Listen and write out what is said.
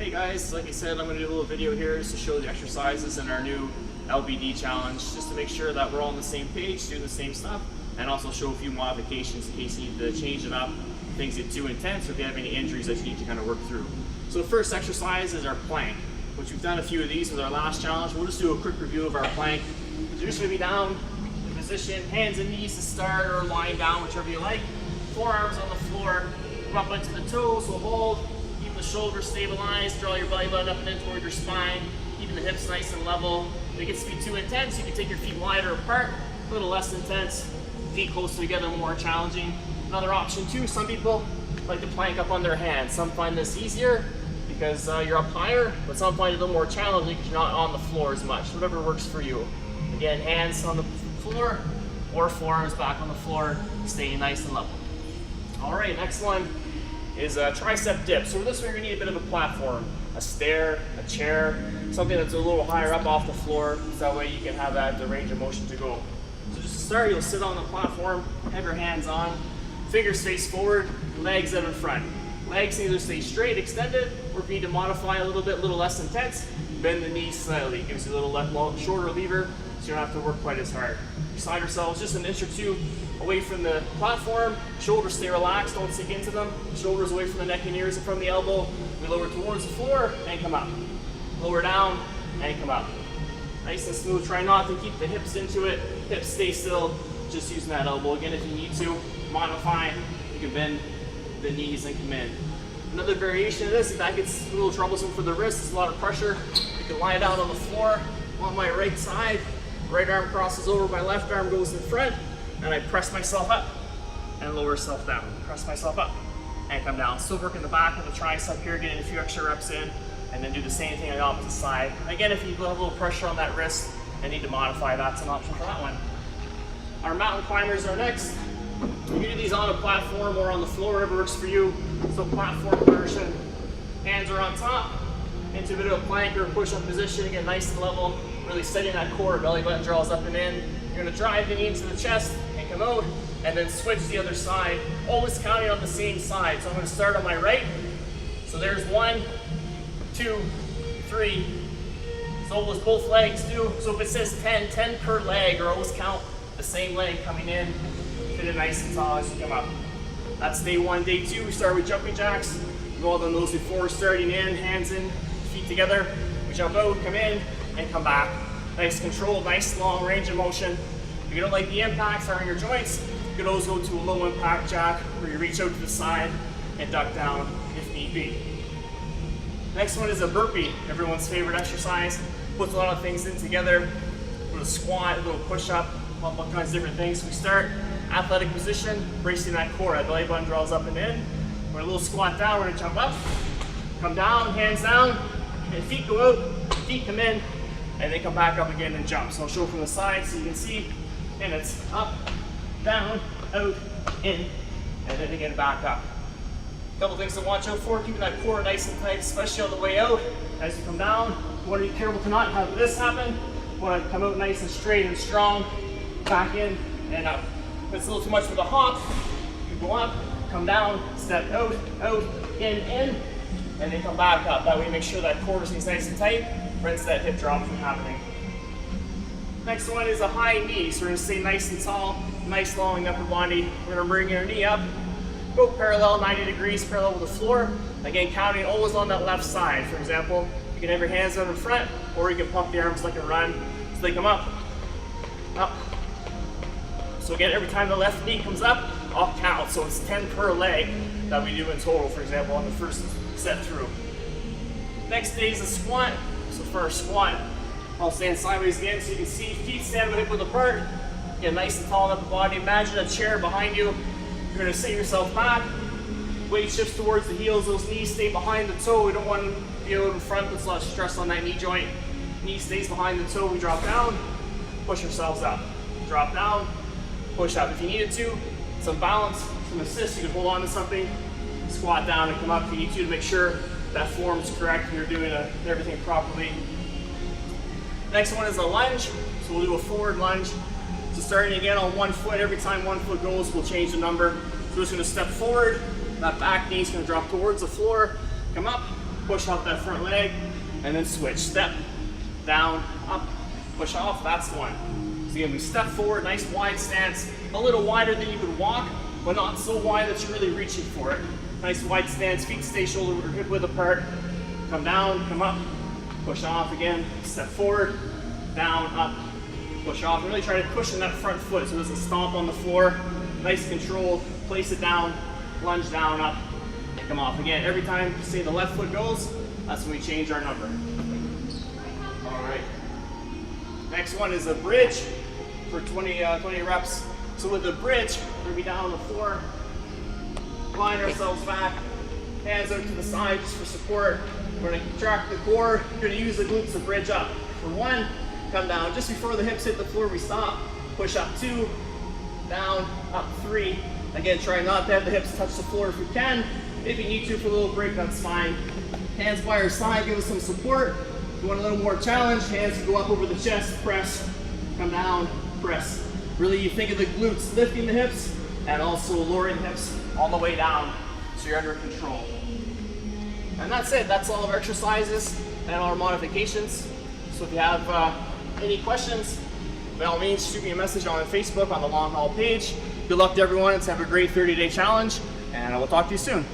Hey guys, like I said, I'm going to do a little video here just to show the exercises in our new LBD challenge, just to make sure that we're all on the same page, doing the same stuff, and also show a few modifications in case you need to change it up, things get too intense, or if you have any injuries that you need to kind of work through. So the first exercise is our plank, which we've done a few of these with our last challenge. We'll just do a quick review of our plank. So you're just going to be down in position, hands and knees to start, or lying down, whichever you like. Forearms on the floor, come up onto the toes, so hold. Keep the shoulders stabilized, draw your belly button up and in toward your spine, keeping the hips nice and level. If it gets to be too intense, you can take your feet wider apart, a little less intense, feet closer together, more challenging. Another option too, some people like to plank up on their hands. Some find this easier because you're up higher, but some find it a little more challenging because you're not on the floor as much. Whatever works for you. Again, hands on the floor or forearms back on the floor, staying nice and level. All right, next one is a tricep dip. So for this one, you're gonna need a bit of a platform, a stair, a chair, something that's a little higher up off the floor, so that way you can have the range of motion to go. So just to start, you'll sit on the platform, have your hands on, fingers face forward, legs out in front. Legs either stay straight, extended, or if you need to modify a little bit, a little less intense, bend the knees slightly. It gives you a little shorter lever, so you don't have to work quite as hard. You slide yourselves just an inch or two away from the platform, shoulders stay relaxed, don't sink into them, shoulders away from the neck and ears and from the elbow. We lower towards the floor and come up. Lower down and come up. Nice and smooth, try not to keep the hips into it, hips stay still, just using that elbow. Again, if you need to modify, you can bend the knees and come in. Another variation of this, if that gets a little troublesome for the wrist, it's a lot of pressure, you can lie down on the floor on my right side, right arm crosses over, my left arm goes in front, and I press myself up and lower myself down. Press myself up and come down. Still working the back of the tricep here, getting a few extra reps in, and then do the same thing on the opposite side. Again, if you have a little pressure on that wrist and need to modify, that's an option for that one. Our mountain climbers are next. You can do these on a platform or on the floor, whatever works for you. So platform version, hands are on top, into a bit of a plank or push-up position, again, nice and level, really setting that core, belly button draws up and in. You're gonna drive the knee into the chest and come out, and then switch the other side, always counting on the same side. So I'm gonna start on my right. So there's 1, 2, 3. So always both legs do. So if it says 10, 10 per leg, or always count the same leg coming in, fit it nice and tall as you come up. That's day 1. Day 2, we start with jumping jacks. We've all done those before, starting in, hands in, feet together. We jump out, come in, and come back. Nice controlled, nice long range of motion. If you don't like the impacts on your joints, you can always go to a low impact jack where you reach out to the side and duck down if need be. Next one is a burpee, everyone's favorite exercise. Puts a lot of things in together. A little squat, a little push up, all kinds of different things. We start athletic position, bracing that core. That belly button draws up and in. We're a little squat down, we're gonna jump up, come down, hands down, and feet go out, feet come in, and then come back up again and jump. So I'll show from the side so you can see, and it's up, down, out, in, and then again back up. A couple things to watch out for, keeping that core nice and tight, especially on the way out. As you come down, you want to be careful to not have this happen. You want to come out nice and straight and strong, back in and up. If it's a little too much for the hop, you go up, come down, step out, out, in, and then come back up. That way you make sure that core stays nice and tight, prevents that hip drop from happening. Next one is a high knee. So we're gonna stay nice and tall, nice long upper body. We're gonna bring your knee up, go parallel, 90 degrees, parallel with the floor. Again, counting always on that left side. For example, you can have your hands out in front, or you can pump the arms like a run. So they come up, up. So again, every time the left knee comes up, I'll count. So it's 10 per leg that we do in total, for example, on the first set through. Next day is a squat. So for a squat, I'll stand sideways again so you can see feet stand hip width apart. Get nice and tall in the body. Imagine a chair behind you. You're gonna sit yourself back. Weight shifts towards the heels. Those knees stay behind the toe. We don't want to be out in front. Puts a lot of stress on that knee joint. Knee stays behind the toe. We drop down, push ourselves up. Drop down, push up. If you needed to, some balance, some assist, you can hold on to something, squat down and come up if you need to make sure that form is correct and you're doing everything properly. Next one is a lunge. So we'll do a forward lunge. So starting again on 1 foot, every time 1 foot goes, we'll change the number. So we're just gonna step forward, that back knee is gonna drop towards the floor, come up, push off that front leg, and then switch. Step, down, up, push off, that's one. So again, we step forward, nice wide stance, a little wider than you would walk, but not so wide that you're really reaching for it. Nice wide stance, feet stay shoulder or hip width apart. Come down, come up, push off again, step forward, down, up, push off. Really try to cushion that front foot so it doesn't stomp on the floor. Nice control, place it down, lunge down, up, and come off. Again, every time, say the left foot goes, that's when we change our number. All right. Next one is a bridge for 20 reps. So with the bridge, we're gonna be down on the floor, line ourselves back, hands out to the side just for support. We're gonna contract the core, you're gonna use the glutes to bridge up. For one, come down. Just before the hips hit the floor, we stop. Push up 2, down, up 3. Again, try not to have the hips touch the floor if you can. If you need to for a little break, that's fine. Hands by our side, give us some support. If you want a little more challenge, hands go up over the chest, press, come down, press. Really, you think of the glutes lifting the hips and also lowering the hips all the way down so you're under control. And that's it. That's all of our exercises and our modifications. So if you have any questions, by all means, shoot me a message on Facebook on the Long Haul page. Good luck to everyone. Let's have a great 30-day challenge, and I will talk to you soon.